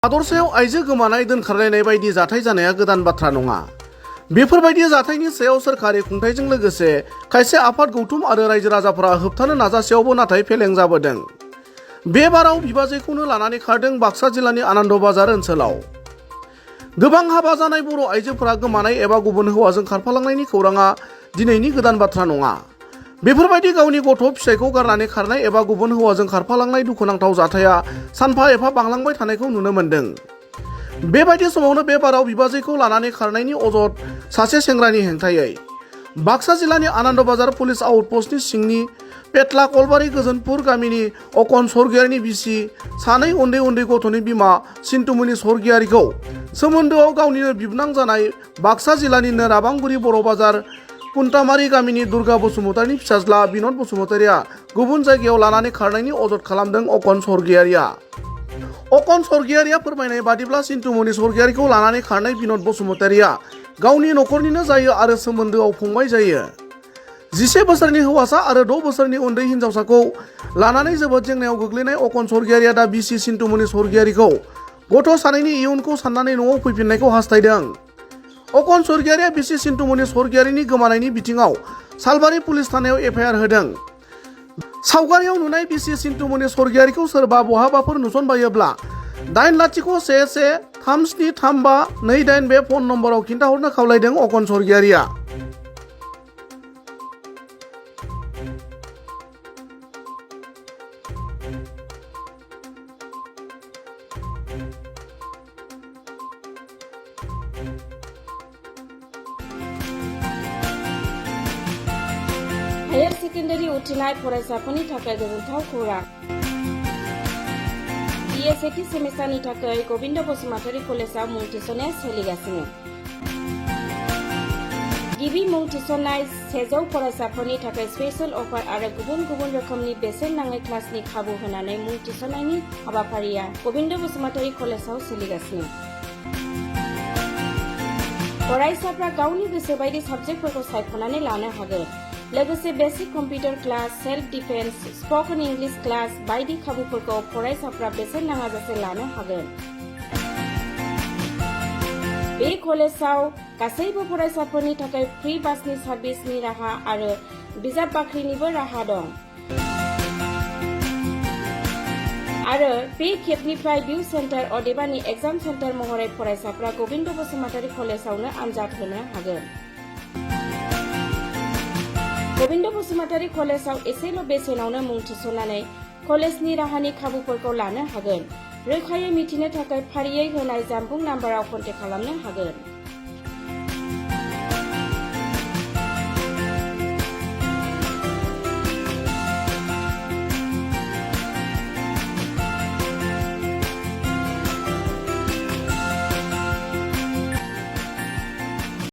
हादरसायाव आइजो गोमानाय दोनखारलायनाय बायदि जाथाय जानाया गोदान बाथ्रा नङा। बेफोरबायदि जाथायनि सायाव सोरखारि खुंथायजों लोगोसे खायसे आफाद गौथुम आरो रायजो राजाफोरा होबथानो नाजासेयावबो नाथाय फेलें जाबोदों। बे बाराव बिबाजैखौनो लानानै खारदों बाक्सा जिल्लानि आनन्द बाजार ओनसोलाव। गोबां हाबा जानाय बर' आइजोफोरा गोमानाय एबा गुबुन हौवाजों खारफालांनायनि खौराङा दिनैनि गोदान बाथ्रा नङा। बेफोरबायदि गावनि गथ' फिसायखौ गारनानै खारनाय एबा गुबुन हौवाजों खारफालांनाय दुखुनांथाव जाथाया सानफा एफा बांलांबाय थानायखौ नुनो मोन्दों। बेबायदि समावनो बे बाराव बिबाजैखौ लानानै खारनायनि अजद सासे सेंग्रानि हेंथायै बाक्सा जिल्लानि आनन्द बाजार पुलिस आउटपस्टनि सिंनि पेटला कलबारि गोजोनपुर गामिनि अकन सरगियारिनि बिसि सानै उन्दै उन्दै गथ'नि बिमा सिन्टुमनि सरगियारिखौ सोमोन्दोआव गावनिनो बिबनां जानाय बाक्सा जिल्लानिनो राबांगुरि बर' बाजार कुन्टामारि गामिनि दुर्गा बसुमतारिनि फिसाज्ला बिनद बसुमतारिया गुबुन जायगायाव लानानै खारनायनि अजद खालामदों अकन सरगियारिया। अकन सरगियारिया फोरमायनाय बादिब्ला सिन्टुमनि सरगियारिखौ लानानै खारनाय बिनद बसुमतारिया गावनि न'खरनिनो जायो आरो सोमोन्दोआव फंबाय जायो। 11 बोसोरनि हौवासा आरो 6 बोसोरनि उन्दै हिन्जावसाखौ लानानै जोबोद जेंनायाव गोग्लैनाय अकन सरगियारिया दा बिसि सिन्टुमनि सरगियारिखौ गथ' सानैनि इयुनखौ साननानै न'आव फैफिननायखौ हास्थायदों। अकन सरगियारिया बिसि सिन्टुमनि सरगियारिनि गोमानायनि बिथिङाव सालबारि पुलिस थानायाव एफआइआर होदों। सावगारियाव नुनाय बिसि सिन्टुमनि सरगियारिखौ सोरबा बहाबाफोर नुसनबायोब्ला 80113735228 बे फन नम्बराव खिन्थाहरनो खावलायदों अकन सरगियारिया। हायर सेकेन्डारि उथ्रिनाय फरायसाफोरनि थाखाय गोजोनथाव खौरां। सेथि सेमिस्टारनि थाखाय गबिन्द बसुमतारी कलेजाव मुं थिसननाया सोलिगासिनो। गिबि मुं थिसननाय 100 फरायसाफोरनि थाखाय स्पेशल अफार आरो गुबुन गुबुन रोखोमनि बेसेन नाङै क्लासनि खाबु होनानै मुं थिसननायनि हाबाफारिया गबिन्द बसुमतारी कलेजाव सोलिगासिनो। फरायसाफ्रा गावनि गोसो बायदि साबजेक्टफोरखौ सायख'नानै लानो हागोन। लोगोसे basic computer class, self defence, spoken English class बायदि खाबुफोरखौ फरायसाफ्रा बेसेन नाङाजासे लानो हागोन। बे कलेजाव गासैबो फरायसाफोरनि थाखाय फ्रि बासनि सार्भिसनि राहा आरो बिजाब बाख्रिनिबो राहा दं। आरो बे खेबनिफ्राय भिउ सेन्टार अदेबानि एग्जाम सेन्टार महरै फरायसाफ्रा गबिन्द बसुमतारी कलेजावनो आनजाद होनो हागोन। गबिन्द बसुमतारी कलेजाव एसेल' बेसेनावनो मुं थिसननानै कलेजनि राहानि खाबुफोरखौ लानो हागोन। रोखायै मिथिनो थाखाय फारियै होनाय जानबुं नाम्बाराव कन्टेक्ट खालामनो हागोन।